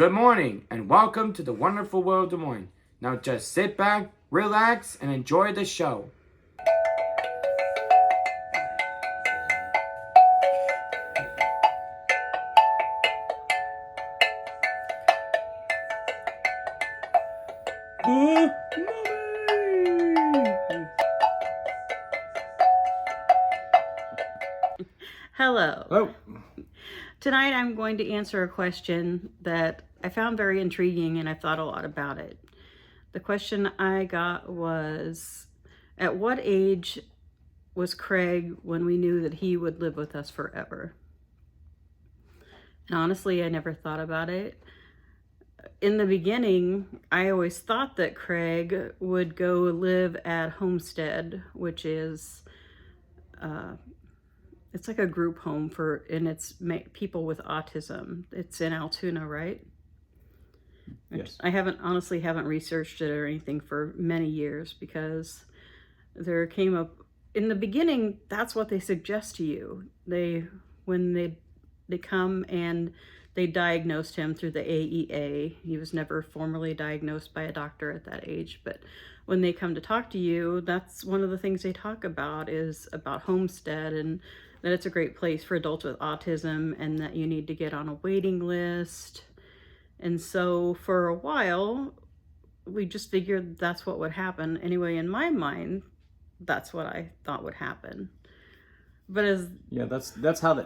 Good morning and welcome to the wonderful world of Des Moines. Now just sit back, relax, and enjoy the show. Hello. Hello. Tonight I'm going to answer a question that I found very intriguing and I thought a lot about it. The question I got was, at what age was Craig when we knew that he would live with us forever? And honestly, I never thought about it. In the beginning, I always thought that Craig would go live at Homestead, which is it's like a group home and it's people with autism. It's in Altoona, right? Yes. I honestly haven't researched it or anything for many years because there came up in the beginning. That's what they suggest to you. When they come and they diagnosed him through the AEA. He was never formally diagnosed by a doctor at that age, but when they come to talk to you, that's one of the things they talk about is about Homestead and that it's a great place for adults with autism and that you need to get on a waiting list. And so for a while, we just figured that's what would happen. Anyway, in my mind, that's what I thought would happen. But that's how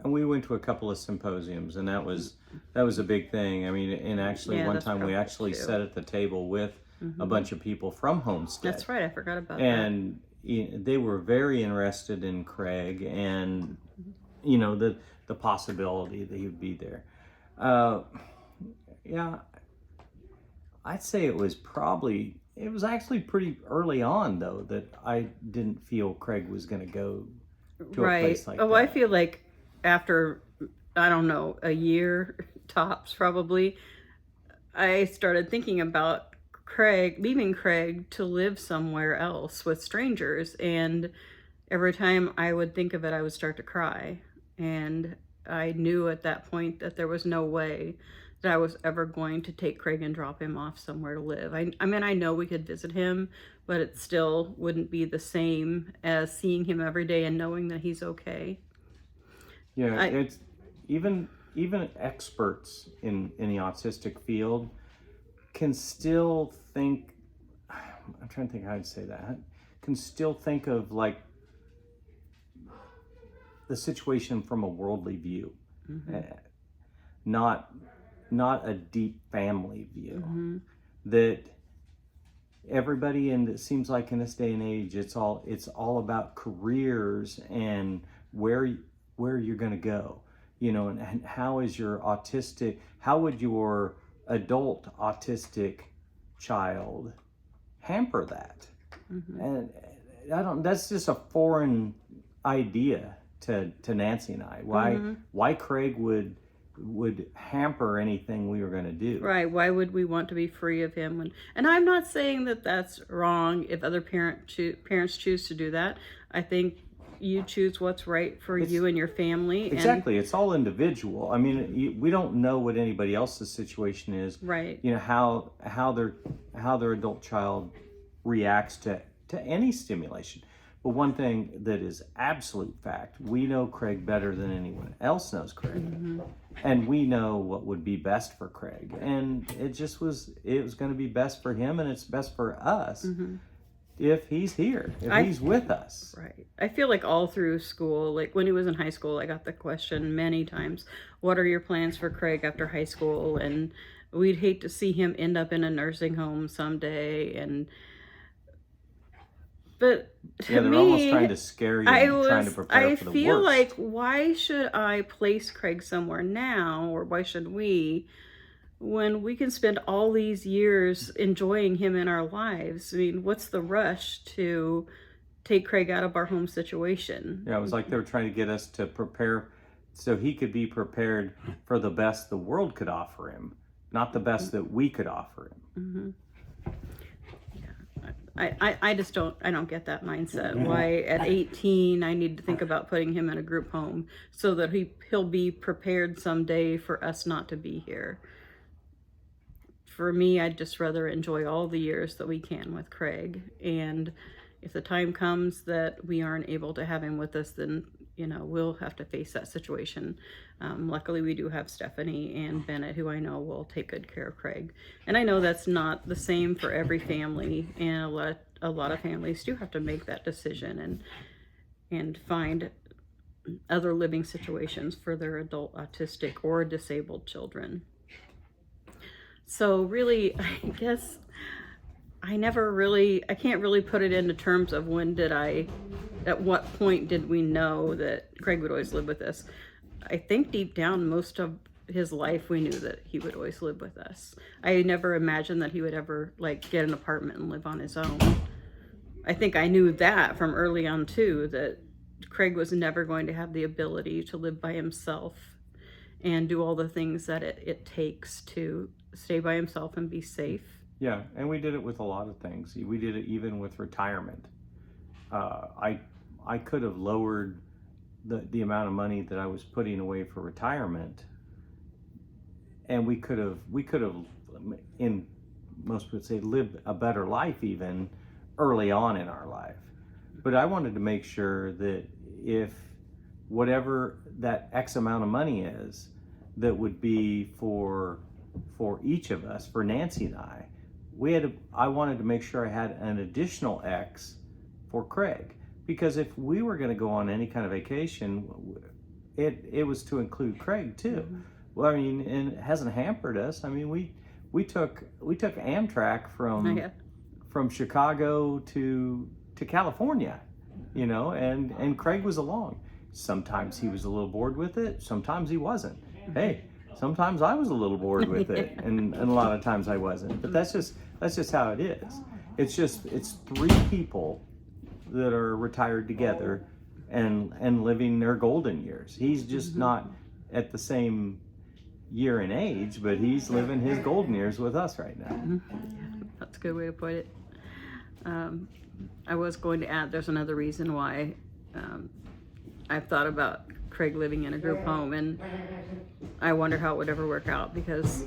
and we went to a couple of symposiums, and that was a big thing. I mean, and actually one time we actually sat at the table with a bunch of people from Homestead. That's right, I forgot about that. And they were very interested in Craig and the possibility that he would be there. I'd say it was actually pretty early on though that I didn't feel Craig was going to go to a place like that. I feel like after, I don't know, a year tops probably, I started thinking about leaving Craig to live somewhere else with strangers, and every time I would think of it, I would start to cry. And I knew at that point that there was no way that I was ever going to take Craig and drop him off somewhere to live. I mean, I know we could visit him, but it still wouldn't be the same as seeing him every day and knowing that he's okay. Yeah, it's even experts in the autistic field can still think, I'm trying to think how I'd say that, can still think of like the situation from a worldly view, not a deep family view. That everybody, and it seems like in this day and age, it's all about careers and where you're going to go, and how would your adult autistic child hamper that? And that's just a foreign idea to Nancy and I. Why Craig would hamper anything we were going to do. Right. Why would we want to be free of him? And I'm not saying that that's wrong if other parents choose to do that. I think you choose what's right for you and your family. Exactly. It's all individual. I mean, we don't know what anybody else's situation is. Right. How their adult child reacts to any stimulation. But one thing that is absolute fact, we know Craig better than anyone else knows Craig. And we know what would be best for Craig. And it was going to be best for him, and it's best for us. If he's here, if he's with us. Right. I feel like all through school, like when he was in high school, I got the question many times, what are your plans for Craig after high school? And we'd hate to see him end up in a nursing home someday. But to they're me, almost trying to scare you and trying to prepare for the worst. I feel like, why should I place Craig somewhere now, or why should we, when we can spend all these years enjoying him in our lives? I mean, what's the rush to take Craig out of our home situation? Yeah, it was like they were trying to get us to prepare so he could be prepared for the best the world could offer him, not the best that we could offer him. I just don't get that mindset. Why at 18 I need to think about putting him in a group home so that he'll be prepared someday for us not to be here. For me, I'd just rather enjoy all the years that we can with Craig, and if the time comes that we aren't able to have him with us, then we'll have to face that situation. Luckily, we do have Stephanie and Bennett, who I know will take good care of Craig. And I know that's not the same for every family, and a lot of families do have to make that decision and find other living situations for their adult autistic or disabled children. So really, I guess I can't really put it into terms of at what point did we know that Craig would always live with us. I think deep down, most of his life, we knew that he would always live with us. I never imagined that he would ever get an apartment and live on his own. I think I knew that from early on too, that Craig was never going to have the ability to live by himself and do all the things that it takes to stay by himself and be safe. Yeah, and we did it with a lot of things. We did it even with retirement. I could have lowered the amount of money that I was putting away for retirement, and we could have, in most would say, lived a better life even early on in our life. But I wanted to make sure that if whatever that X amount of money is, that would be for each of us, for Nancy and I wanted to make sure I had an additional X for Craig, because if we were going to go on any kind of vacation, it was to include Craig too. Mm-hmm. Well, I mean, and it hasn't hampered us. I mean, we took Amtrak from Chicago to California, and Craig was along. Sometimes he was a little bored with it. Sometimes he wasn't. Hey, sometimes I was a little bored with it, and a lot of times I wasn't. But that's just how it is. It's three people that are retired together and living their golden years. He's just not at the same year and age, but he's living his golden years with us right now. That's a good way to put it. I was going to add, there's another reason why I've thought about Craig living in a group home, and I wonder how it would ever work out, because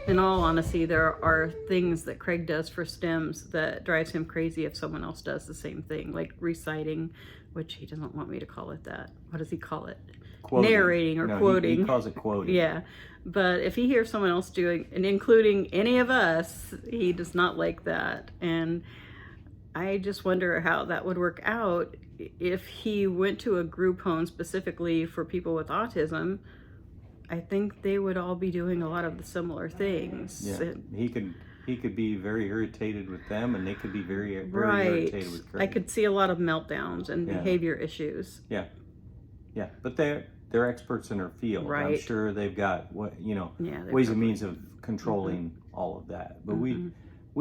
in all honesty, there are things that Craig does for STEMs that drives him crazy if someone else does the same thing, like reciting, which he doesn't want me to call it that. What does he call it? Quoting. Narrating or quoting. He calls it quoting. Yeah. But if he hears someone else doing, and including any of us, he does not like that. And I just wonder how that would work out if he went to a group home specifically for people with autism. I think they would all be doing a lot of the similar things. Yeah, he could be very irritated with them, and they could be very irritated with Craig. I could see a lot of meltdowns and behavior issues. Yeah, but they're experts in their field. Right. I'm sure they've got ways and means of controlling all of that. But we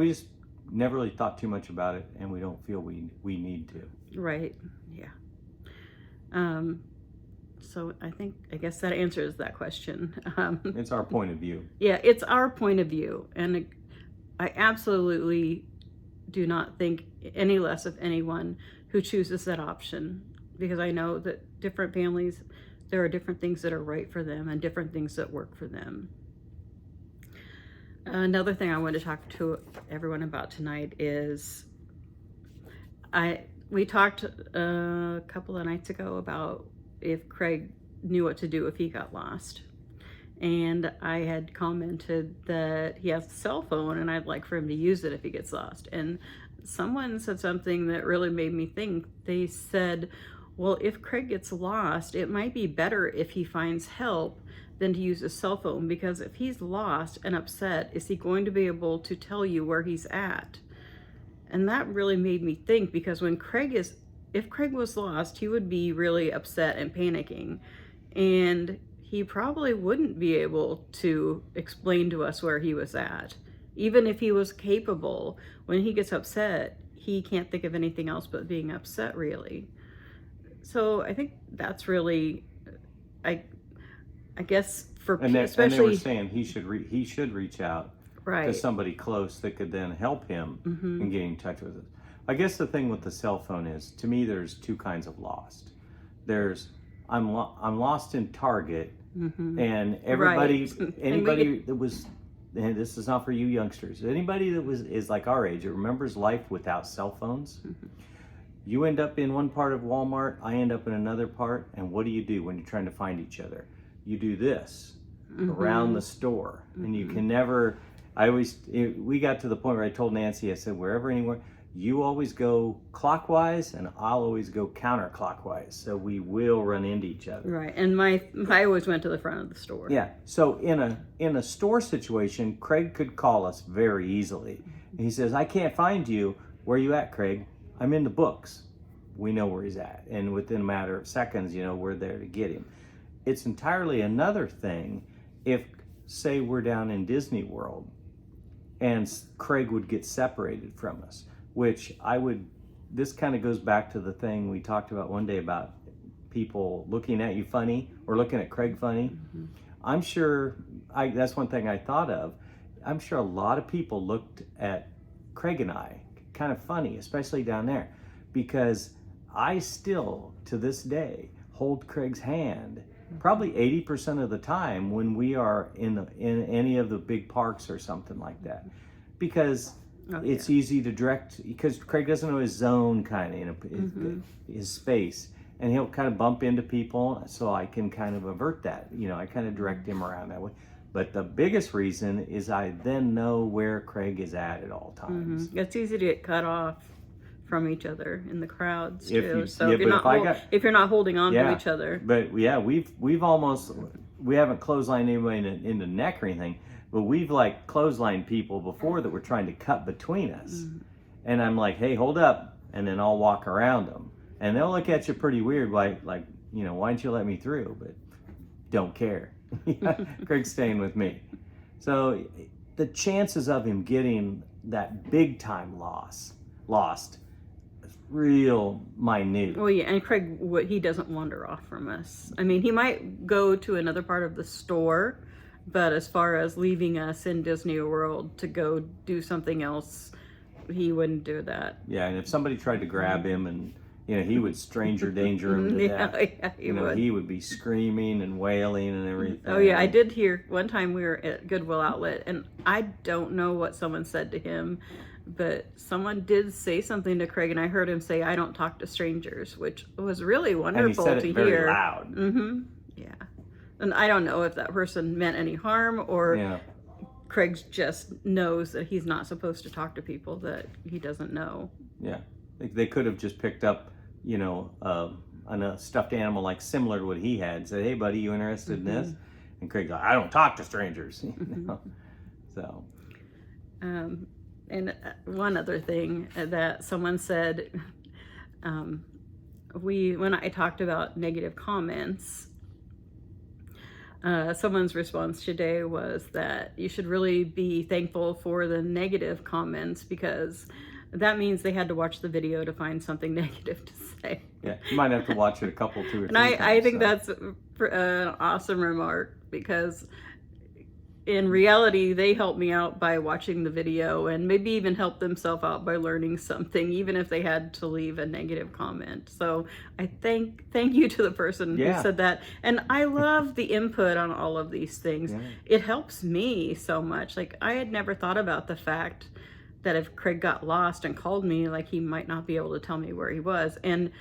just never really thought too much about it, and we don't feel we need to. Right. Yeah. So I guess that answers that question. It's our point of view. Yeah, it's our point of view. And I absolutely do not think any less of anyone who chooses that option, because I know that different families, there are different things that are right for them and different things that work for them. Another thing I want to talk to everyone about tonight is we talked a couple of nights ago about if Craig knew what to do if he got lost. And I had commented that he has a cell phone and I'd like for him to use it if he gets lost. And someone said something that really made me think. They said, well, if Craig gets lost, it might be better if he finds help than to use a cell phone, because if he's lost and upset, is he going to be able to tell you where he's at? And that really made me think, because if Craig was lost, he would be really upset and panicking, and he probably wouldn't be able to explain to us where he was at. Even if he was capable, when he gets upset, he can't think of anything else but being upset, really. So I think that's really, I guess, for and especially, and they were saying he should reach out Right. to somebody close that could then help him in getting in touch with us. I guess the thing with the cell phone is, to me, there's two kinds of lost. There's I'm lost in Target, and everybody, Right. anybody that was, and this is not for you youngsters, anybody that is like our age that remembers life without cell phones. You end up in one part of Walmart, I end up in another part, and what do you do when you're trying to find each other? You do this around the store, and you can never. We got to the point where I told Nancy, I said, wherever, anywhere, you always go clockwise, and I'll always go counterclockwise, so we will run into each other. Right, and I always went to the front of the store. Yeah. So in a store situation, Craig could call us very easily. And he says, "I can't find you. Where are you at, Craig? I'm in the books." We know where he's at, and within a matter of seconds, we're there to get him. It's entirely another thing if, say, we're down in Disney World, and Craig would get separated from us, which this kind of goes back to the thing we talked about one day about people looking at you funny or looking at Craig funny. I'm sure, that's one thing I thought of. I'm sure a lot of people looked at Craig and I kind of funny, especially down there, because I still, to this day, hold Craig's hand probably 80% of the time when we are in any of the big parks or something like that, because it's easy to direct, because Craig doesn't know his zone kind of, his space, and he'll kind of bump into people, so I can kind of avert that. I kind of direct him around that way. But the biggest reason is I then know where Craig is at all times. It's easy to get cut off from each other in the crowds too. If you're not holding on to each other. But yeah, we haven't clotheslined anybody in the neck or anything, but we've like clotheslined people before that were trying to cut between us. And I'm like, hey, hold up, and then I'll walk around them, and they'll look at you pretty weird, like why didn't you let me through? But don't care. Craig's staying with me. So the chances of him getting that big time lost is real minute. Well, yeah, and Craig, he doesn't wander off from us. I mean, he might go to another part of the store, but as far as leaving us in Disney World to go do something else, he wouldn't do that. Yeah, and if somebody tried to grab him, and he would stranger danger him to death. Yeah, he would be screaming and wailing and everything. Oh yeah, I did hear one time we were at Goodwill Outlet, and I don't know what someone said to him, but someone did say something to Craig, and I heard him say, "I don't talk to strangers," which was really wonderful to hear. And he said it very loud. Yeah, and I don't know if that person meant any harm or Craig just knows that he's not supposed to talk to people that he doesn't know. Yeah, they could have just picked up, on a stuffed animal like similar to what he had, said, "Hey, buddy, you interested in this?" And Craig's like, "I don't talk to strangers." So. And one other thing that someone said, when I talked about negative comments, someone's response today was that you should really be thankful for the negative comments, because that means they had to watch the video to find something negative to say. Yeah, you might have to watch it 2 or 3 and times. I think that's an awesome remark, because in reality, they helped me out by watching the video, and maybe even helped themselves out by learning something, even if they had to leave a negative comment. So I thank you to the person who said that. And I love the input on all of these things. Yeah. It helps me so much. Like, I had never thought about the fact that if Craig got lost and called me, like, he might not be able to tell me where he was. And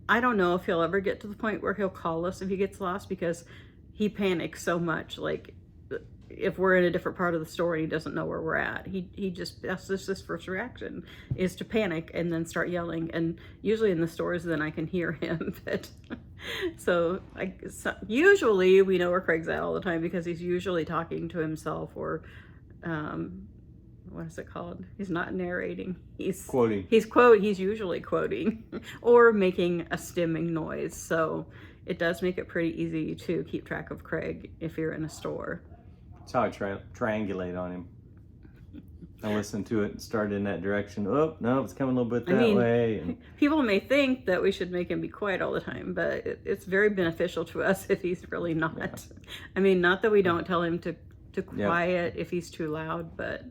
I don't know if he'll ever get to the point where he'll call us if he gets lost, because he panics so much. Like, if we're in a different part of the store and he doesn't know where we're at, that's just his first reaction, is to panic and then start yelling. And usually in the stores, then I can hear him. But so usually we know where Craig's at all the time, because he's usually talking to himself, or what is it called? He's not narrating. He's quoting. He's usually quoting or making a stimming noise. So it does make it pretty easy to keep track of Craig if you're in a store. That's how I triangulate on him. I listen to it and start in that direction. Oh, no, it's coming a little bit that way. And people may think that we should make him be quiet all the time, but it's very beneficial to us if he's really not. Yeah. I mean, not that we don't tell him to to quiet if he's too loud, but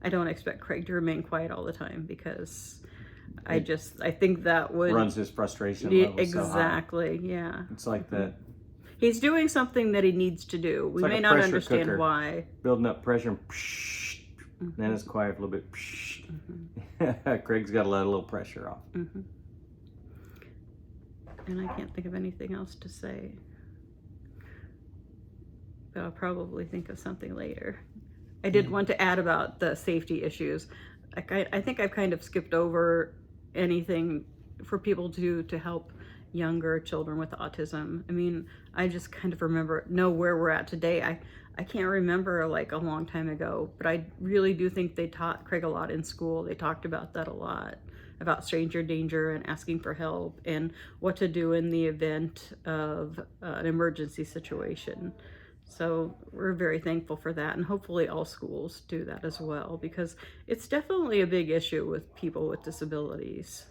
I don't expect Craig to remain quiet all the time because I think that would runs his frustration level exactly so high. Yeah, it's like that. He's doing something that he needs to do. We may not understand why. Building up pressure, and then it's quiet a little bit. Craig's got to let a little pressure off. And I can't think of anything else to say. But I'll probably think of something later. I did want to add about the safety issues. I think I've kind of skipped over anything for people to help younger children with autism. I mean, I just kind of know where we're at today. I can't remember like a long time ago, but I really do think they taught Craig a lot in school. They talked about that a lot, about stranger danger and asking for help and what to do in the event of an emergency situation. So we're very thankful for that, and hopefully all schools do that as well, because it's definitely a big issue with people with disabilities,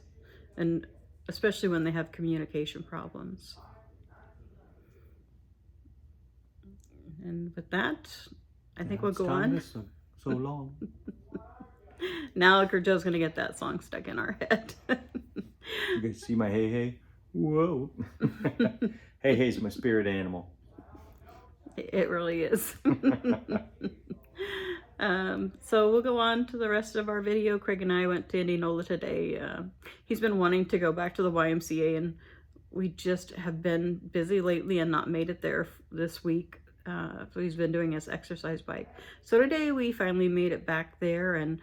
and especially when they have communication problems. And with that, I think we'll go on. So long. Now Joe's gonna get that song stuck in our head. You guys see my hey? Whoa. Hey's my spirit animal. It really is. So we'll go on to the rest of our video. Craig and I went to Indianola today. He's been wanting to go back to the YMCA, and we just have been busy lately and not made it there this week. So he's been doing his exercise bike. So today we finally made it back there and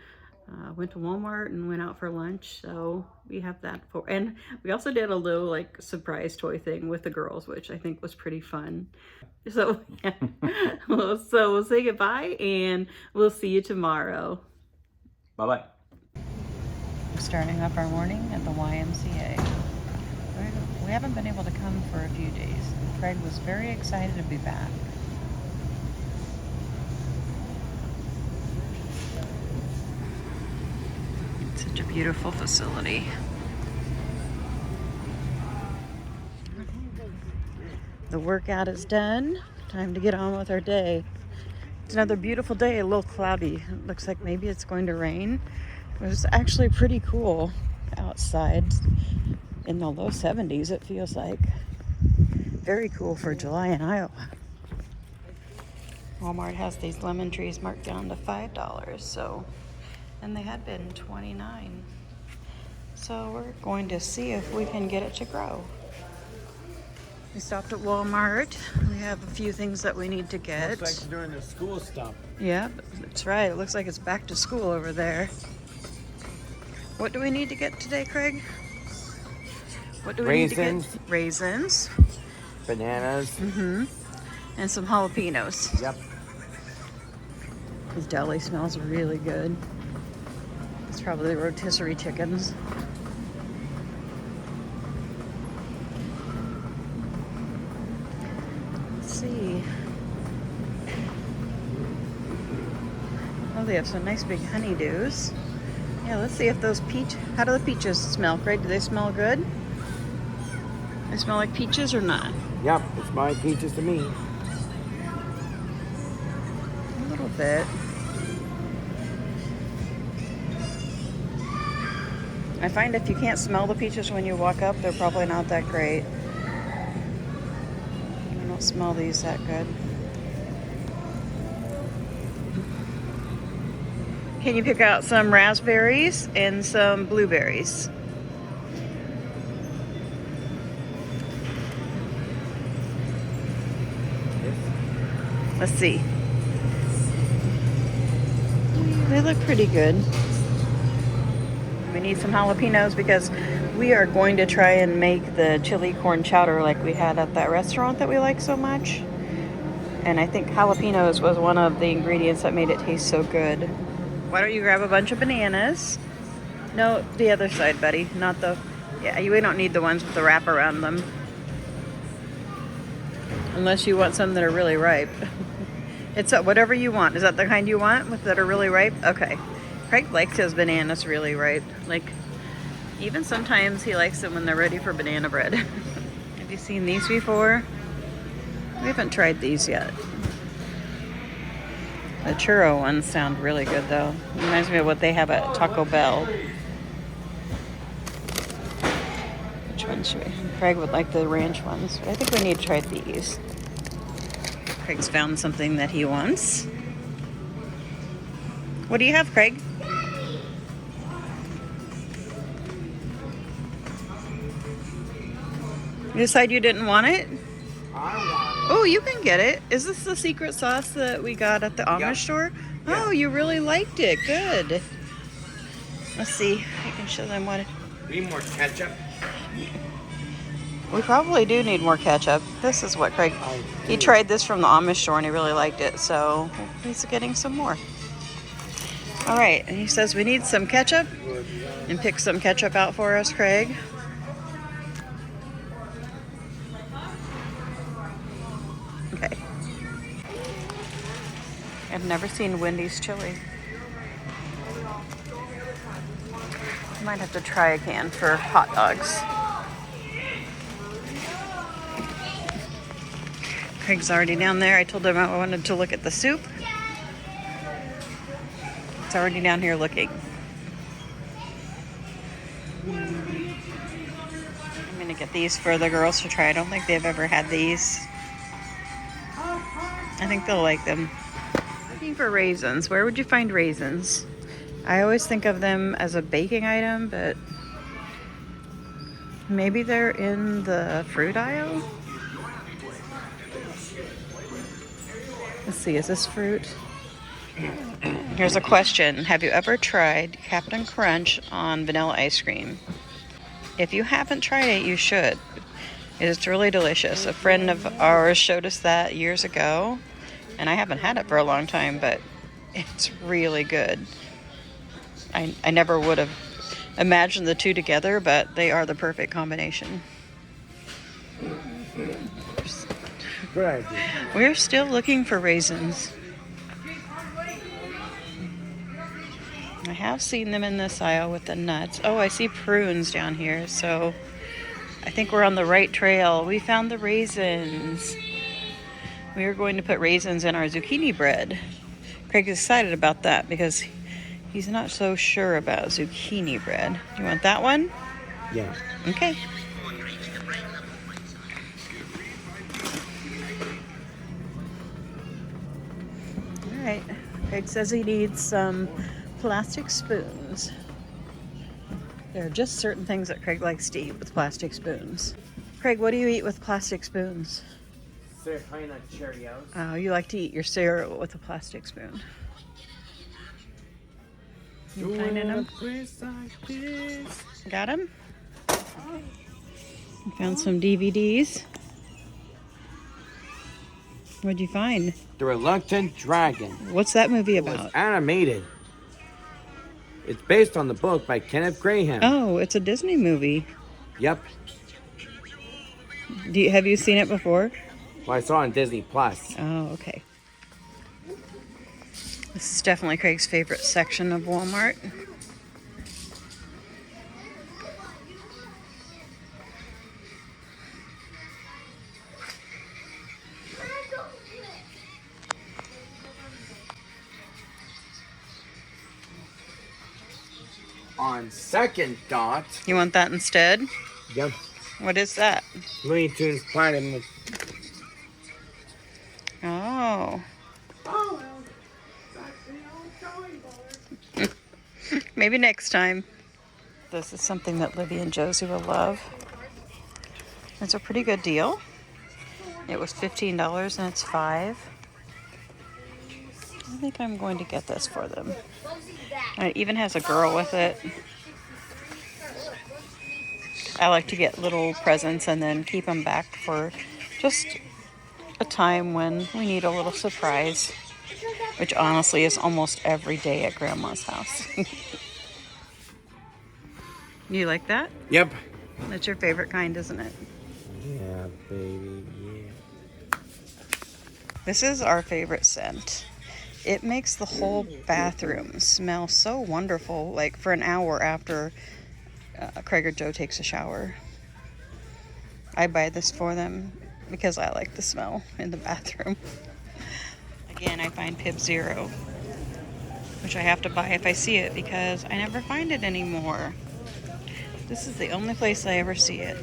went to Walmart and went out for lunch. So we have that and we also did a little like surprise toy thing with the girls, which I think was pretty fun. So yeah. So we'll say goodbye and we'll see you tomorrow. Bye-bye. Starting up our morning at the YMCA. We haven't been able to come for a few days. Craig was very excited to be back. It's such a beautiful facility. The workout is done. Time to get on with our day. It's another beautiful day, a little cloudy. It looks like maybe it's going to rain. It was actually pretty cool outside. In the low 70s, it feels like. Very cool for July in Iowa. Walmart has these lemon trees marked down to $5, so, and they had been $29. So we're going to see if we can get it to grow. We stopped at Walmart. We have a few things that we need to get. Looks like during the school stop. Yeah, that's right. It looks like it's back to school over there. What do we need to get today, Craig? What do we need to get? Raisins. Bananas. And some jalapenos. Yep. This deli smells really good. It's probably rotisserie chickens. Let's see. Oh, they have some nice big honeydews. Yeah, let's see if those how do the peaches smell, Craig? Do they smell good? They smell like peaches or not? Yep, it's my peaches to me. A little bit. I find if you can't smell the peaches when you walk up, they're probably not that great. I don't smell these that good. Can you pick out some raspberries and some blueberries? Let's see. They look pretty good. We need some jalapenos because we are going to try and make the chili corn chowder like we had at that restaurant that we like so much. And I think jalapenos was one of the ingredients that made it taste so good. Why don't you grab a bunch of bananas? No, the other side, buddy. Not the... Yeah, we don't need the ones with the wrap around them. Unless you want some that are really ripe. It's whatever you want. Is that the kind you want that are really ripe? Okay. Craig likes his bananas really ripe. Like, even sometimes he likes them when they're ready for banana bread. Have you seen these before? We haven't tried these yet. The churro ones sound really good though. Reminds me of what they have at Taco Bell. Which one should we? Craig would like the ranch ones, but I think we need to try these. Craig's found something that he wants. What do you have, Craig? You decide you didn't want it? Oh, you can get it. Is this the secret sauce that we got at the Amish store? Oh, you really liked it. Good. Let's see. I can show them what. We need more ketchup. We probably do need more ketchup. This is what Craig. He tried this from the Amish store and he really liked it, so he's getting some more. All right, and he says we need some ketchup, and pick some ketchup out for us, Craig. Okay. I've never seen Wendy's chili. Might have to try a can for hot dogs. Craig's already down there. I told him I wanted to look at the soup. It's already down here looking. I'm gonna get these for the girls to try. I don't think they've ever had these. I think they'll like them. Looking for raisins. Where would you find raisins? I always think of them as a baking item, but maybe they're in the fruit aisle? Let's see, is this fruit? Here's a question. Have you ever tried Captain Crunch on vanilla ice cream? If you haven't tried it, you should. It's really delicious. A friend of ours showed us that years ago, and I haven't had it for a long time, but it's really good. I never would have imagined the two together, but they are the perfect combination. Good idea. We're still looking for raisins. I have seen them in this aisle with the nuts. Oh, I see prunes down here, so I think we're on the right trail. We found the raisins. We are going to put raisins in our zucchini bread. Craig's excited about that because he's not so sure about zucchini bread. You want that one? Yeah. Okay. All right. Craig says he needs some plastic spoons. There are just certain things that Craig likes to eat with plastic spoons. Craig, what do you eat with plastic spoons? Serpina Cheerios. Oh, you like to eat your cereal with a plastic spoon. You finding them? Got them? You found some DVDs. What'd you find? The Reluctant Dragon. What's that movie It was about? animated. It's based on the book by Kenneth Graham. Oh, it's a Disney movie. Yep. Have you seen it before? Well, I saw it on Disney Plus. Oh, okay. This is definitely Craig's favorite section of Walmart. On second thought, You want that instead? yep, What is that? Looney Tunes Platinum. Oh. Maybe next time. This is something that Libby and Josie will love. It's a pretty good deal. It was $15 and it's $5. I think I'm going to get this for them. And it even has a girl with it. I like to get little presents and then keep them back for just a time when we need a little surprise, which honestly is almost every day at Grandma's house. You like that? Yep. That's your favorite kind, isn't it? Yeah, baby, yeah. This is our favorite scent. It makes the whole bathroom smell so wonderful, like for an hour after Craig or Joe takes a shower. I buy this for them because I like the smell in the bathroom. Again, I find Pib Zero, which I have to buy if I see it because I never find it anymore. This is the only place I ever see it.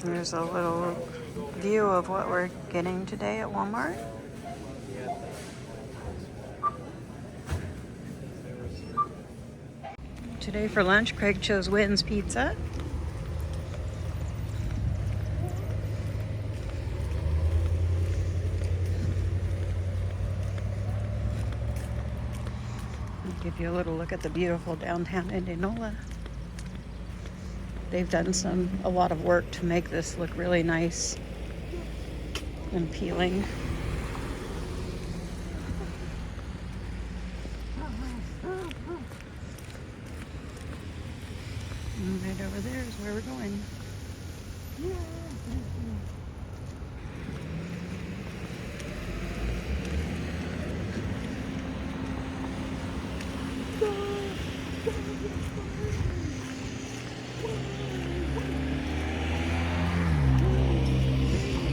There's a little view of what we're getting today at Walmart. Today for lunch, Craig chose Winn's Pizza. I'll give you a little look at the beautiful downtown Indianola. They've done a lot of work to make this look really nice and appealing. And right over there is where we're going.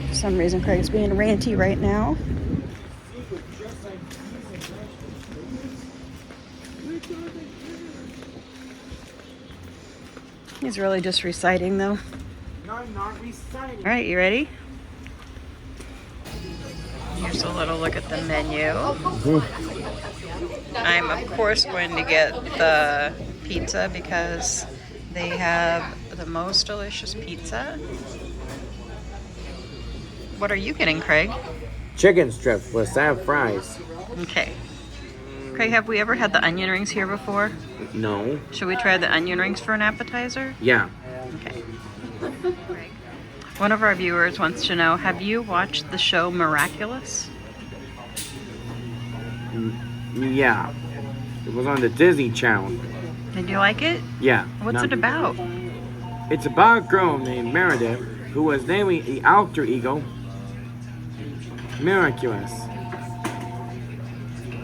For some reason, Craig's being ranty right now. He's really just reciting, though. No, I'm not reciting. All right, you ready? Here's a little look at the menu. I'm, of course, going to get the pizza because they have the most delicious pizza. What are you getting, Craig? Chicken strips with salad fries. Okay. Craig, have we ever had the onion rings here before? No. Should we try the onion rings for an appetizer? Yeah. Okay. One of our viewers wants to know, have you watched the show Miraculous? Yeah. It was on the Disney Channel. Did you like it? Yeah. What's it about? It's about a girl named Meredith who was naming the alter ego Miraculous.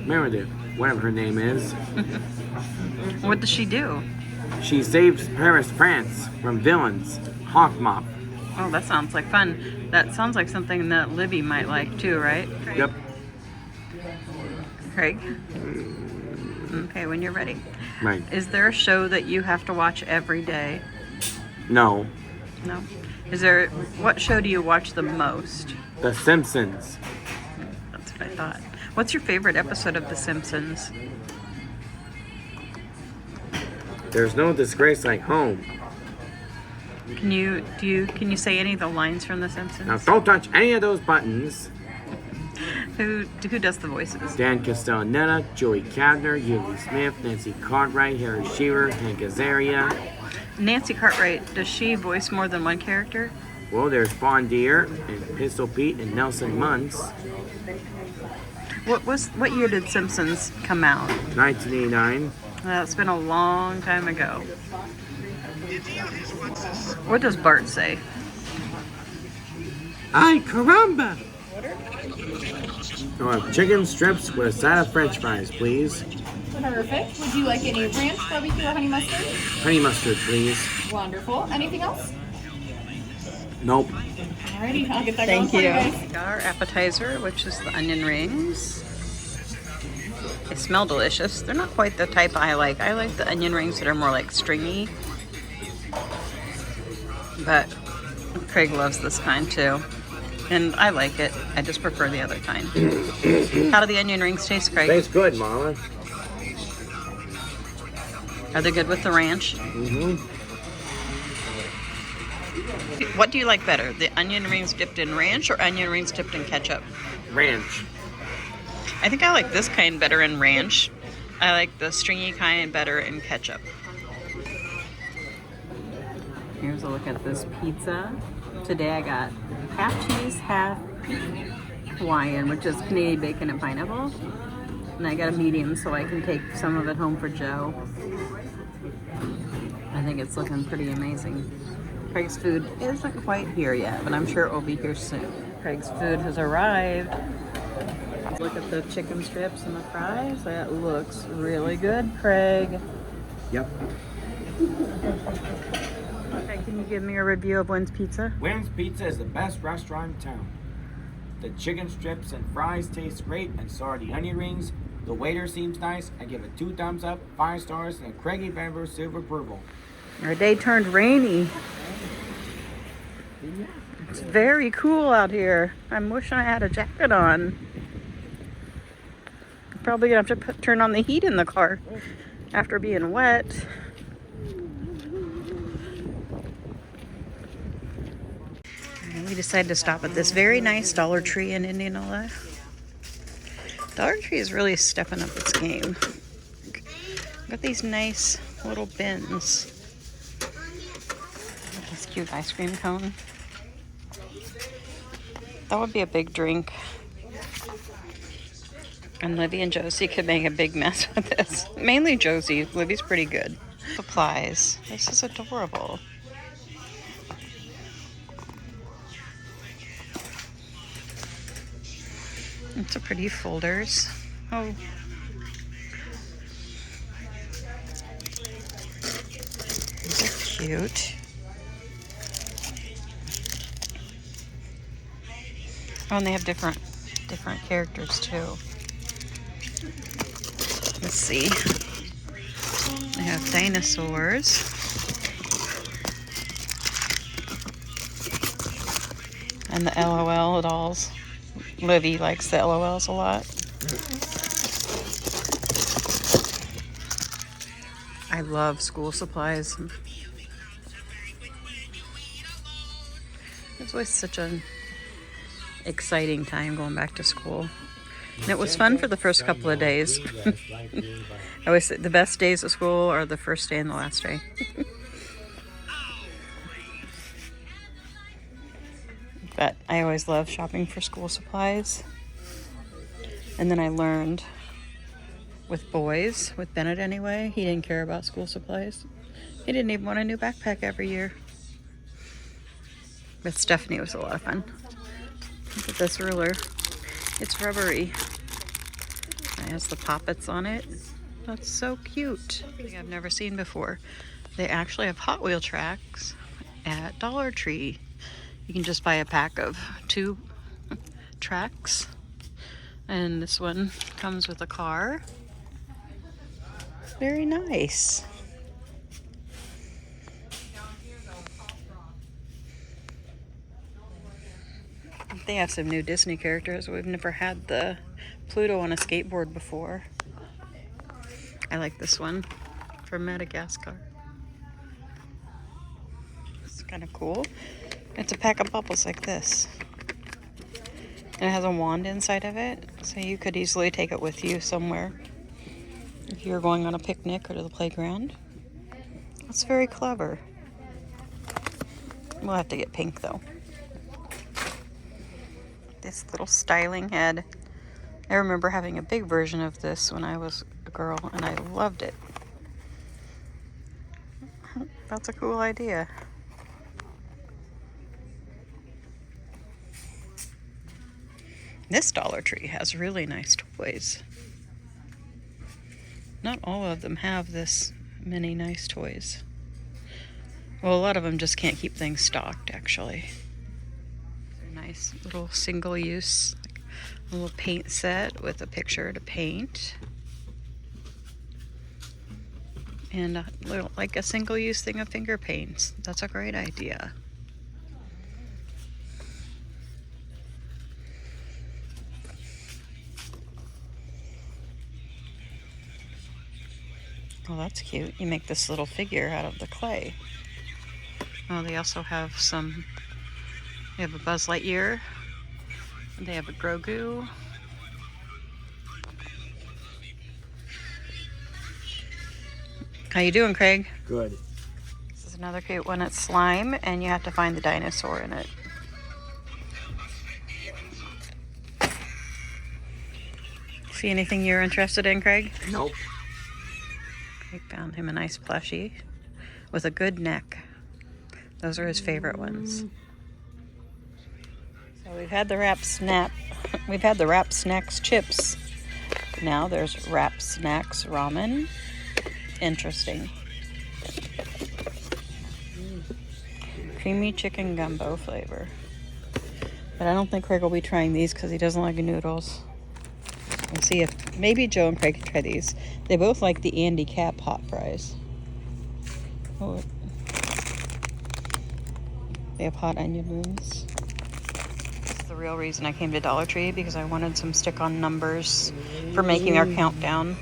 Meredith, whatever her name is. What does she do? She saves Paris, France from villains. Hawk Mop. Oh, that sounds like fun. That sounds like something that Libby might like too, right? Yep. Craig? Okay, when you're ready. Right. Is there a show that you have to watch every day? No. No? What show do you watch the most? The Simpsons. That's what I thought. What's your favorite episode of The Simpsons? There's no disgrace like home. Can you say any of the lines from The Simpsons? Now don't touch any of those buttons. Who does the voices? Dan Castellaneta, Joey Cadner, Yulie Smith, Nancy Cartwright, Harry Shearer, Hank Azaria. Nancy Cartwright, does she voice more than one character? Well, there's Bon Deere and Pistol Pete and Nelson Muntz. What year did Simpsons come out? 1989. That's been a long time ago. What does Bart say? Ay, caramba! I'll have chicken strips with a side of french fries, please. Perfect. Would you like any ranch, barbecue, or honey mustard? Honey mustard, please. Wonderful. Anything else? Nope. Alrighty, I'll get that Thank going you. for you guys. Got our appetizer, which is the onion rings. They smell delicious. They're not quite the type I like. I like the onion rings that are more like stringy. But Craig loves this kind too. And I like it. I just prefer the other kind. How do the onion rings taste, Craig? Tastes good, Mama. Are they good with the ranch? Mm-hmm. What do you like better? The onion rings dipped in ranch or onion rings dipped in ketchup? Ranch. I think I like this kind better in ranch. I like the stringy kind better in ketchup. Here's a look at this pizza. Today I got half cheese, half Hawaiian, which is Canadian bacon and pineapple. And I got a medium so I can take some of it home for Joe. I think it's looking pretty amazing. Craig's food isn't quite here yet, but I'm sure it will be here soon. Craig's food has arrived. Let's look at the chicken strips and the fries. That looks really good, Craig. Yep. Okay, can you give me a review of Winn's Pizza? Winn's Pizza is the best restaurant in town. The chicken strips and fries taste great, and so are the onion rings. The waiter seems nice. I give it 2 thumbs up, 5 stars, and a Craigie Vanver seal of approval. Our day turned rainy. It's very cool out here. I'm wishing I had a jacket on. Probably gonna have to turn on the heat in the car after being wet. And we decided to stop at this very nice Dollar Tree in Indianola. Dollar Tree is really stepping up its game. Got these nice little bins. This cute ice cream cone. That would be a big drink. And Libby and Josie could make a big mess with this. Mainly Josie. Libby's pretty good. Supplies. This is adorable. It's a pretty folders. Oh. These are cute. Oh, and they have different characters too. Let's see. They have dinosaurs. And the LOL dolls. Livy likes the LOLs a lot. I love school supplies. It's always such an exciting time going back to school. And it was fun for the first couple of days. I always say the best days of school are the first day and the last day. But I always love shopping for school supplies. And then I learned with boys, with Bennett anyway, he didn't care about school supplies. He didn't even want a new backpack every year. With Stephanie, it was a lot of fun. Look at this ruler. It's rubbery. It has the poppets on it. That's so cute. Something I've never seen before. They actually have Hot Wheel tracks at Dollar Tree. You can just buy a pack of 2 tracks. And this one comes with a car. Very nice. They have some new Disney characters. We've never had the Pluto on a skateboard before. I like this one from Madagascar. It's kind of cool. It's a pack of bubbles like this. And it has a wand inside of it, so you could easily take it with you somewhere if you're going on a picnic or to the playground. That's very clever. We'll have to get pink though. This little styling head. I remember having a big version of this when I was a girl, and I loved it. That's a cool idea. This Dollar Tree has really nice toys. Not all of them have this many nice toys. Well, a lot of them just can't keep things stocked, actually. They're nice little single use, like a little paint set with a picture to paint. And a little, like a single use thing of finger paints. That's a great idea. Oh, that's cute. You make this little figure out of the clay. Oh, they also have some, they have a Buzz Lightyear. They have a Grogu. How you doing, Craig? Good. This is another cute one. It's slime, and you have to find the dinosaur in it. See anything you're interested in, Craig? Nope. We found him a nice plushie with a good neck. Those are his favorite ones. So we've had the we've had the Wrap Snacks chips. Now there's Wrap Snacks ramen. Interesting. Creamy chicken gumbo flavor. But I don't think Craig will be trying these because he doesn't like noodles. We'll see if maybe Joe and Craig can try these. They both like the Andy Cap hot fries. Oh, they have hot onion rings. This is the real reason I came to Dollar Tree, because I wanted some stick-on numbers for making our countdown.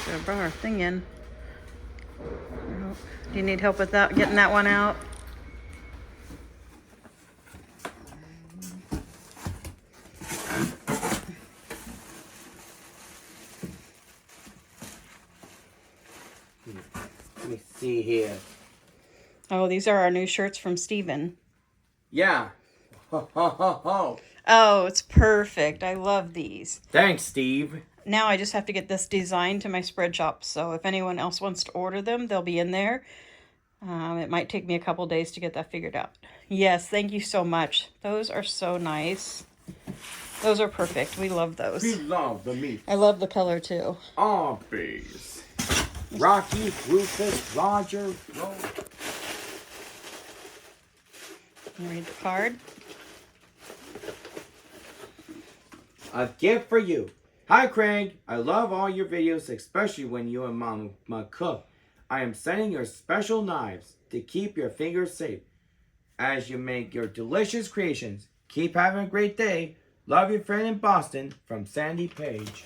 Gotta bring our thing in. Do you need help with that, getting that one out? Let me see here. Oh, these are our new shirts from Steven. Yeah. Ho, ho, ho, ho. Oh, it's perfect. I love these. Thanks, Steve. Now I just have to get this designed to my spread shop, so if anyone else wants to order them, they'll be in there. It might take me a couple days to get that figured out. Yes, thank you so much. Those are so nice. Those are perfect. We love those. We love the meat. I love the color too. Arby's. Rocky, Rufus, Roger, Ro. You read the card? A gift for you. Hi, Craig. I love all your videos, especially when you and Mama cook. I am sending your special knives to keep your fingers safe as you make your delicious creations. Keep having a great day. Love your friend in Boston, from Sandy Page.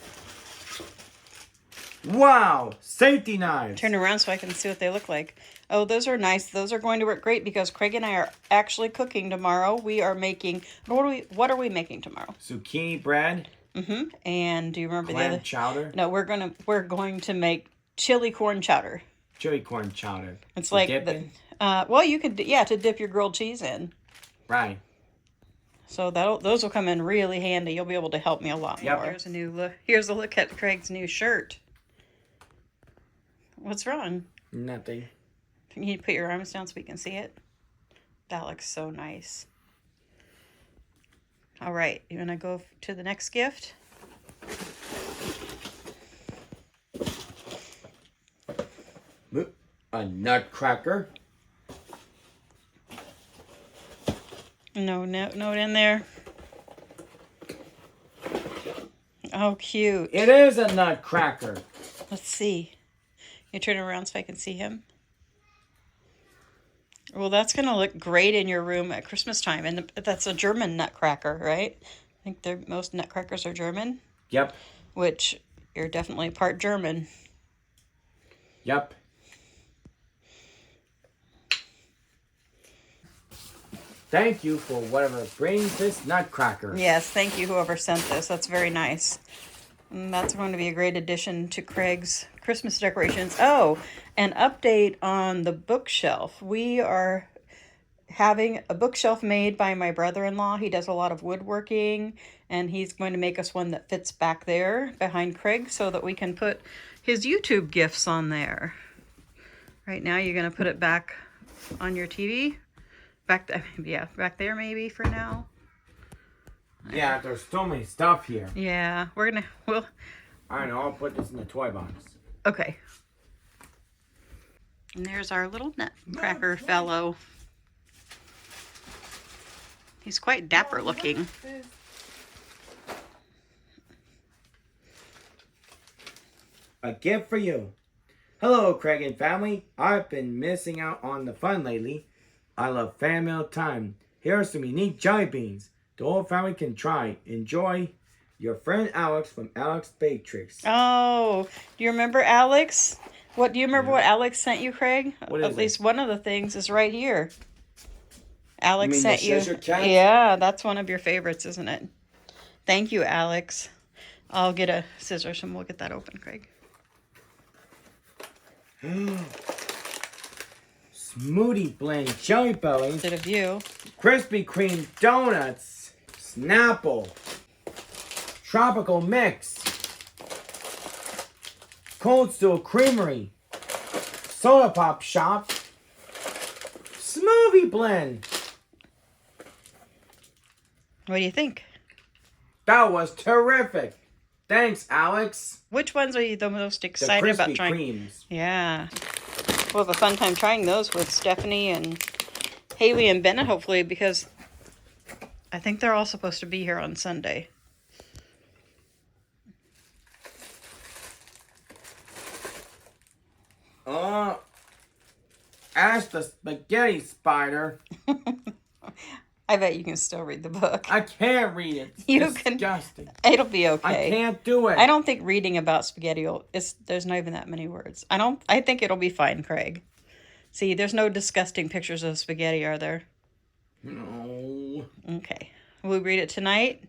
Wow, safety knives. Turn around so I can see what they look like. Oh, those are nice. Those are going to work great because Craig and I are actually cooking tomorrow. We are making, what are we making tomorrow? Zucchini bread. Mm-hmm. And do you remember the Clam other? chowder. No, we're going to make chili corn chowder. Chili corn chowder. It's For like dipping? well, you could, yeah, to dip your grilled cheese in. Right. So those will come in really handy. You'll be able to help me a lot Yep. more. Here's a new look. Here's a look at Craig's new shirt. What's wrong? Nothing. Can you put your arms down so we can see it? That looks so nice. All right, you want to go to the next gift? A nutcracker. No note in there. Oh, cute. It is a nutcracker. Let's see. You turn around so I can see him. Well, that's going to look great in your room at Christmas time. And that's a German nutcracker, right? I think most nutcrackers are German. Yep. Which, you're definitely part German. Yep. Thank you for whatever brings this nutcracker. Yes, thank you whoever sent this. That's very nice. And that's going to be a great addition to Craig's Christmas decorations. Oh, an update on the bookshelf. We are having a bookshelf made by my brother-in-law. He does a lot of woodworking, and he's going to make us one that fits back there behind Craig so that we can put his YouTube gifts on there. Right now, you're going to put it back on your TV. Back there maybe for now. Yeah, there's so many stuff here. Yeah, we'll. I know, I'll put this in the toy box. Okay. And there's our little nutcracker fellow. He's quite dapper looking. A gift for you. Hello, Craig and family. I've been missing out on the fun lately. I love fan mail time. Here are some unique jelly beans the whole family can try. Enjoy. Your friend Alex from Alex Bake Tricks. Oh, do you remember Alex? Do you remember what Alex sent you, Craig? What is At least one of the things is right here. Alex You mean sent the you. scissor cat? Yeah, that's one of your favorites, isn't it? Thank you, Alex. I'll get a scissors and we'll get that open, Craig. Smoothie blend jelly bellies. Did a view. Krispy Kreme donuts. Snapple. Tropical mix. Cold Steel Creamery. Soda Pop Shop. Smoothie blend. What do you think? That was terrific. Thanks, Alex. Which ones are you the most The excited about Krispy trying? Kremes. Yeah. We'll have a fun time trying those with Stephanie and Haley and Bennett, hopefully, because I think they're all supposed to be here on Sunday. Ask the spaghetti spider. I bet you can still read the book. I can't read it. It's You can- disgusting. It'll be okay. I can't do it. I don't think reading about spaghetti there's not even that many words. I think it'll be fine, Craig. See, there's no disgusting pictures of spaghetti, are there? No. Okay. Will we read it tonight?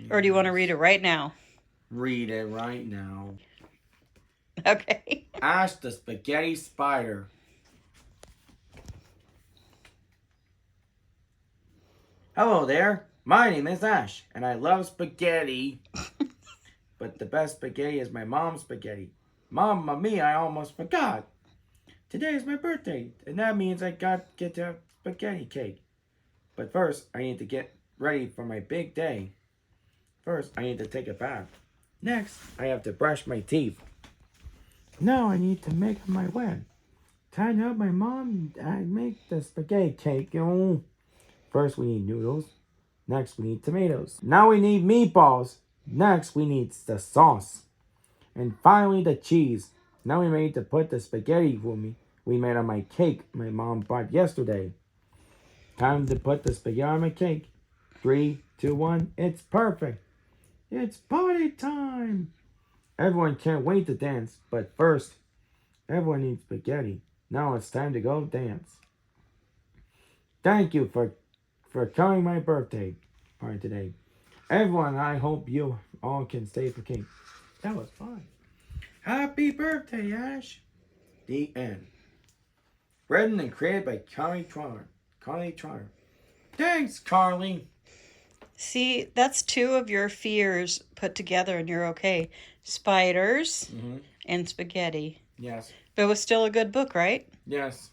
Or do you want to read it right now? Read it right now. Okay. Ask the spaghetti spider. Hello there. My name is Ash, and I love spaghetti. But the best spaghetti is my mom's spaghetti. Mamma mia, I almost forgot. Today is my birthday, and that means I get to have spaghetti cake. But first, I need to get ready for my big day. First, I need to take a bath. Next, I have to brush my teeth. Now I need to make my web. Time to help my mom make the spaghetti cake. Oh. First, we need noodles. Next, we need tomatoes. Now we need meatballs. Next, we need the sauce. And finally, the cheese. Now we need to put the spaghetti we made on my cake my mom bought yesterday. Time to put the spaghetti on my cake. 3, 2, 1. It's perfect. It's party time. Everyone can't wait to dance. But first, everyone needs spaghetti. Now it's time to go dance. Thank you for coming my birthday party today. Everyone, I hope you all can stay for cake. That was fun. Happy birthday, Ash. The end. Written and created by Carly Trotter. Thanks, Carly. See, that's 2 of your fears put together and you're okay. Spiders and spaghetti. Yes. But it was still a good book, right? Yes.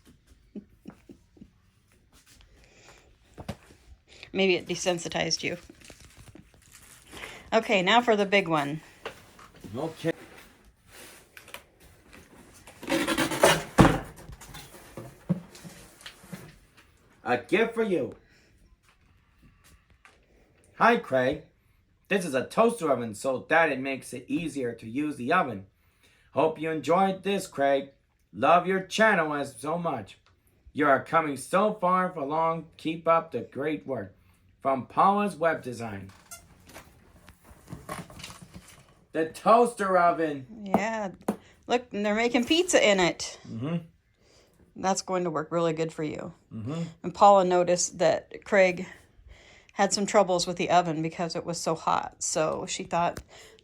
Maybe it desensitized you. Okay, now for the big one. Okay. A gift for you. Hi, Craig. This is a toaster oven so that it makes it easier to use the oven. Hope you enjoyed this, Craig. Love your channel as so much. You are coming so far along. Keep up the great work. From Paula's Web Design. The toaster oven. Yeah. Look, they're making pizza in it. Mm-hmm. That's going to work really good for you. Mm-hmm. And Paula noticed that Craig had some troubles with the oven because it was so hot. So she thought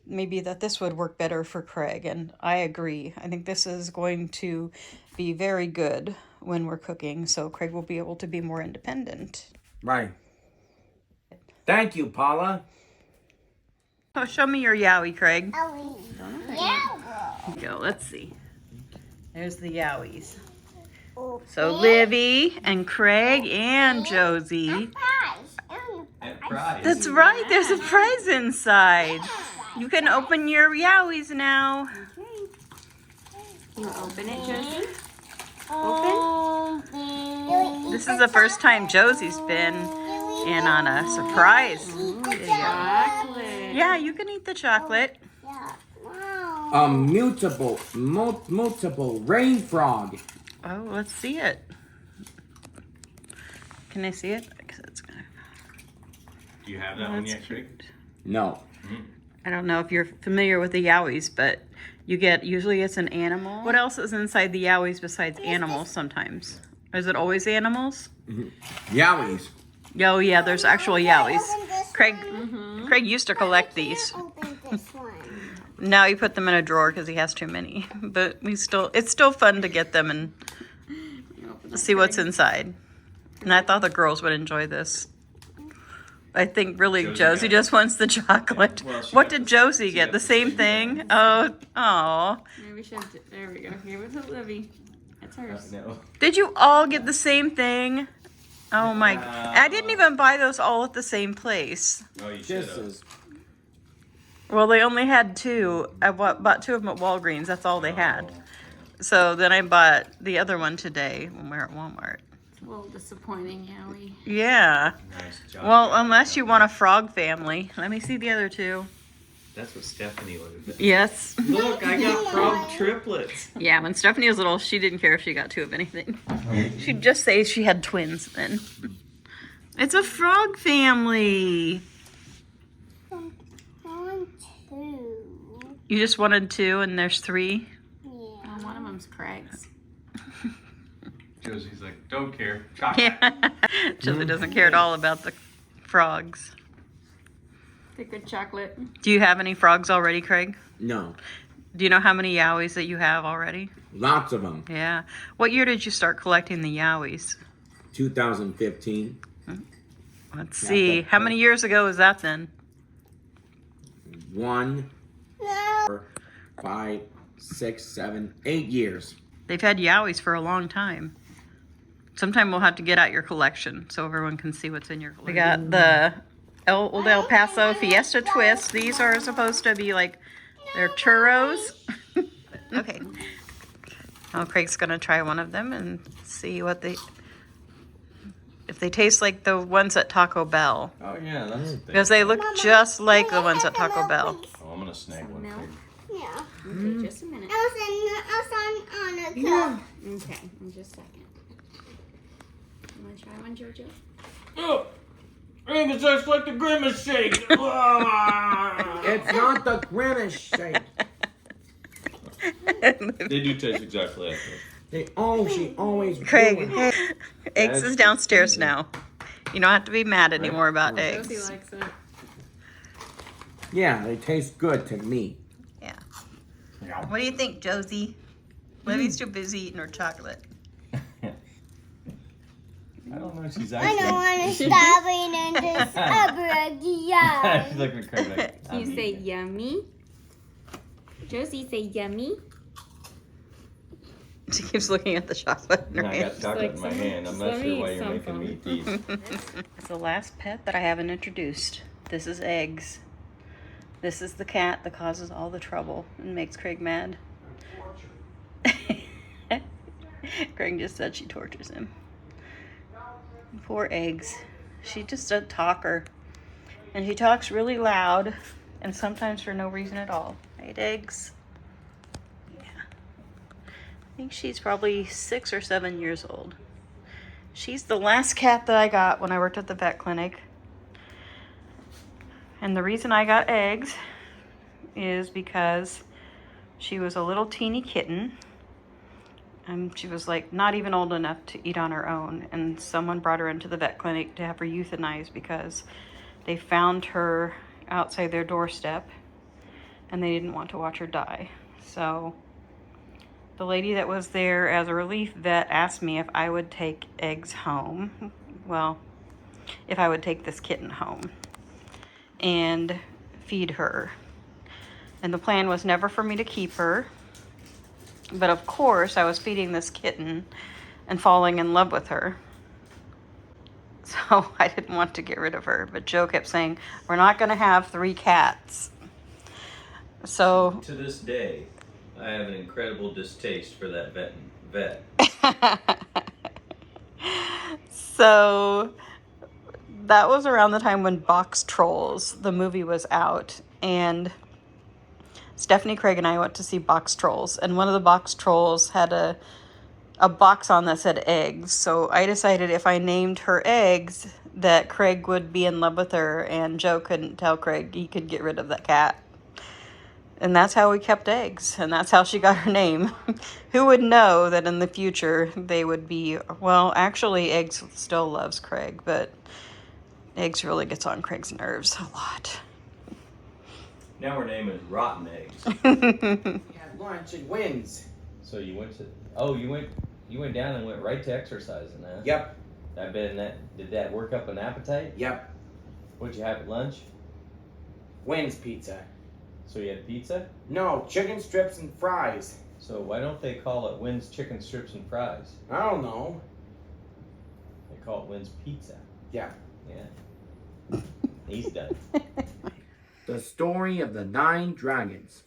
maybe that this would work better for Craig. And I agree. I think this is going to be very good when we're cooking. So Craig will be able to be more independent. Right. Thank you, Paula. Oh, show me your yowie, Craig. Yeah. Here you go. Let's see. There's the yowies. So Livy and Craig and Josie. And fries. That's right. There's a prize inside. You can open your yowies now. You open it, Josie? This is the first time Josie's been in on a surprise video. Chocolate. Yeah, you can eat the chocolate. A multiple rain frog. Oh, let's see it. Can I see it? 'Cause it's gonna... Do you have that one yet, Craig? No. I don't know if you're familiar with the yowies, but usually it's an animal. What else is inside the yowies besides animals sometimes? Is it always animals? Yowies. Oh yeah, there's actual yowies. Craig used to collect these. Now he put them in a drawer because he has too many. But it's still fun to get them and see what's inside. And I thought the girls would enjoy this. I think really Josie just wants the chocolate. Well, she What got did the- Josie she get? got The the same thing? Oh, aw. Maybe we should. There we go. Give it to Livy. That's hers. No. Did you all get the same thing? Oh my! I didn't even buy those all at the same place. Oh, you This is Well, they only had two. I bought two of them at Walgreens. That's all they had. So then I bought the other one today when we were at Walmart. It's a little disappointing, Yowie. Yeah. Nice job. Well, unless you want a frog family. Let me see the other two. That's what Stephanie would have been. Yes. Look, I got frog triplets. Yeah, when Stephanie was little, she didn't care if she got two of anything. She'd just say she had twins then. It's a frog family. You just wanted two and there's three? Oh, one of them's Craig's. Josie's like, don't care. Chocolate. Yeah. Josie doesn't care at all about the frogs. The good chocolate. Do you have any frogs already, Craig? no, Do you know how many yowies that you have already? lots of them. Yeah. What year did you start collecting the yowies? 2015. Let's see. How many years ago was that then? 1, 4, 5, 6, 7, 8 years. They've had yowies for a long time. Sometime we'll have to get out your collection so everyone can see what's in your collection. We got the Old El Paso Fiesta Twist. These are supposed to be like, they're churros. Okay. Oh, Craig's gonna try one of them and see what if they taste like the ones at Taco Bell. Oh, yeah, that's the thing. Because they look just like the ones at Taco Bell. Oh, I'm going to snag one. Milk. Craig. Yeah. Okay, just a minute. On a cup. Okay, in just a second. You want to try one, Jojo? Oh, I think it tastes like the Grimace shake. It's not the Grimace shake. They do taste exactly like that. She always Craig, ruins hey, Eggs is downstairs now. You don't have to be mad anymore about Josie eggs. likes it. Yeah, they taste good to me. Yeah. What do you think, Josie? Livy's too busy eating her chocolate. I don't know. She's I actually. don't want to stop eating this ever again. Look at Craig like, I'm You say eating. yummy. Josie, say yummy. She keeps looking at the chocolate in her No, I hand. got chocolate in my Like, hand. I'm just not let sure me why eat you're some making from me eat these. It's the last pet that I haven't introduced. This is Eggs. This is the cat that causes all the trouble and makes Craig mad. Craig just said she tortures him. Poor Eggs. She's just a talker. And she talks really loud and sometimes for no reason at all. Right, Eggs? Yeah. I think she's probably 6 or 7 years old. She's the last cat that I got when I worked at the vet clinic. And the reason I got Eggs is because she was a little teeny kitten. And she was like not even old enough to eat on her own. And someone brought her into the vet clinic to have her euthanized because they found her outside their doorstep and they didn't want to watch her die. So the lady that was there as a relief vet asked me if I would take Eggs home. Well, if I would take this kitten home and feed her. And the plan was never for me to keep her. But of course, I was feeding this kitten and falling in love with her. So I didn't want to get rid of her. But Joe kept saying, we're not going to have 3 cats. So To this day, I have an incredible distaste for that vet. So that was around the time when Box Trolls, the movie, was out. And Stephanie, Craig, and I went to see Box Trolls. And one of the Box Trolls had a box on that said Eggs. So I decided if I named her Eggs, that Craig would be in love with her. And Joe couldn't tell Craig he could get rid of that cat. And that's how we kept Eggs. And that's how she got her name. Who would know that in the future they would be... Well, actually, Eggs still loves Craig. But Eggs really gets on Craig's nerves a lot. Now her name is Rotten Eggs. Had lunch and wins. So you went to? Oh, you went down and went right to exercising, huh? Yep, Did that work up an appetite? yep. What'd you have at lunch? Wins pizza. So you had pizza? No, chicken strips and fries. So why don't they call it Wynn's Chicken Strips and Fries? I don't know. They call it Winn's Pizza. Yeah. Yeah. He's done. The story of the 9 dragons.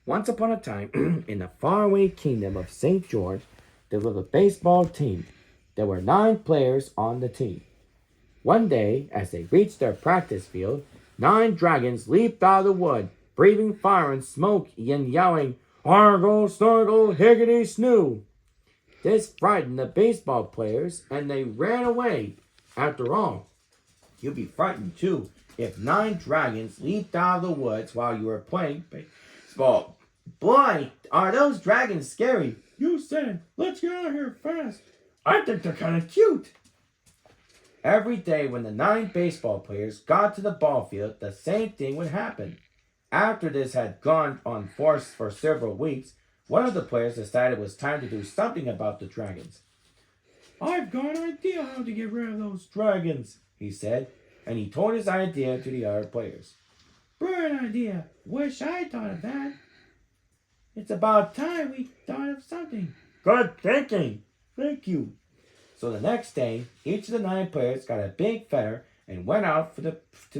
Once upon a time, in the faraway kingdom of St. George, there lived a baseball team. There were 9 players on the team. One day, as they reached their practice field, 9 dragons leaped out of the wood, breathing fire and smoke and yelling, "Argle, snorgle, higgity, snoo!" This frightened the baseball players, and they ran away. After all, you'd be frightened too if 9 dragons leaped out of the woods while you were playing baseball. Boy, are those dragons scary. You said, "Let's get out of here fast." I think they're kind of cute. Every day when the 9 baseball players got to the ball field, the same thing would happen. After this had gone on for several weeks, one of the players decided it was time to do something about the dragons. "I've got an idea how to get rid of those dragons," he said, and he told his idea to the other players. "Brilliant idea. Wish I thought of that. It's about time we thought of something." "Good thinking. Thank you." So the next day, each of the 9 players got a big feather and went out to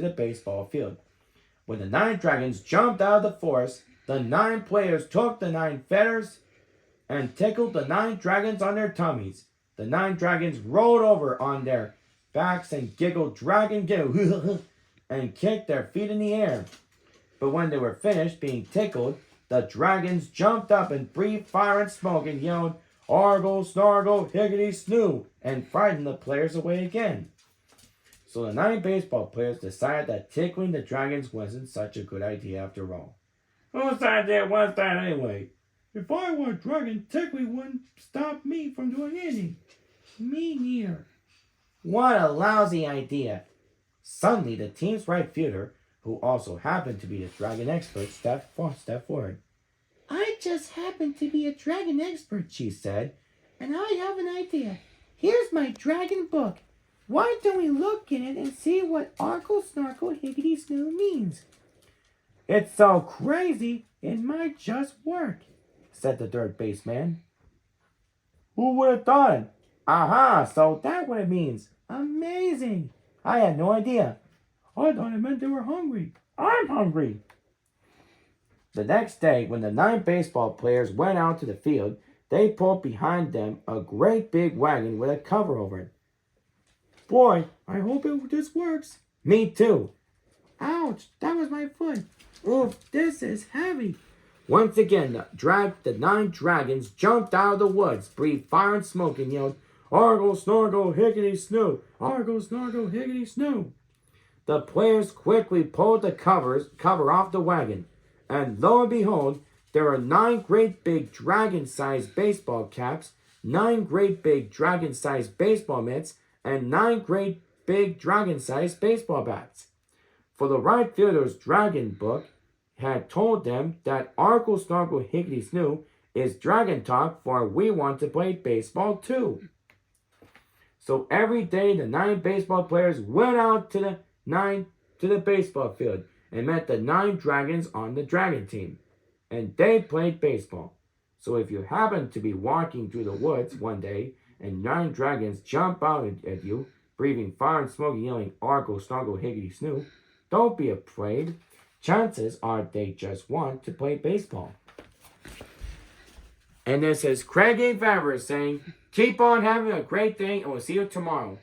the baseball field. When the 9 dragons jumped out of the forest, the 9 players took the 9 feathers and tickled the 9 dragons on their tummies. The 9 dragons rolled over on their backs and giggled dragon giggle and kicked their feet in the air. But when they were finished being tickled, the dragons jumped up and breathed fire and smoke and yelled, "Argle, snargle, higgity, snoo," and frightened the players away again. So the 9 baseball players decided that tickling the dragons wasn't such a good idea after all. "Whose idea was that anyway? If I were a dragon, tickling wouldn't stop me from doing anything." "Me neither." "What a lousy idea." Suddenly the team's right fielder, who also happened to be the dragon expert, stepped forward. "I just happen to be a dragon expert," she said, "and I have an idea. Here's my dragon book. Why don't we look in it and see what Arkle Snarkle Higgity Snoo means?" "It's so crazy, it might just work," said the third baseman. "Who would have thought it? Aha, so that's what it means. Amazing. I had no idea. I thought it meant they were hungry. I'm hungry." The next day, when the 9 baseball players went out to the field, they pulled behind them a great big wagon with a cover over it. "Boy, I hope this works." "Me too." "Ouch, that was my foot." "Oof, this is heavy." Once again, the 9 dragons jumped out of the woods, breathed fire and smoke, and yelled, "Argle, snorgle, higgity, snoo! Argle, snorgle, higgity, snoo!" The players quickly pulled the cover off the wagon, and lo and behold, there were 9 great big dragon-sized baseball caps, 9 great big dragon-sized baseball mitts, and 9 great big dragon-sized baseball bats. For the right fielder's dragon book had told them that Arkle Snarkle Higgity Snoo is dragon talk for we want to play baseball too. So every day the 9 baseball players went out to the baseball field and met the 9 dragons on the dragon team. And they played baseball. So if you happen to be walking through the woods one day and 9 dragons jump out at you, breathing fire and smoke and yelling Arkle Snarkle Higgity Snoo, don't be afraid. Chances are they just want to play baseball. And this is Craig A. Favre saying, keep on having a great day and we'll see you tomorrow.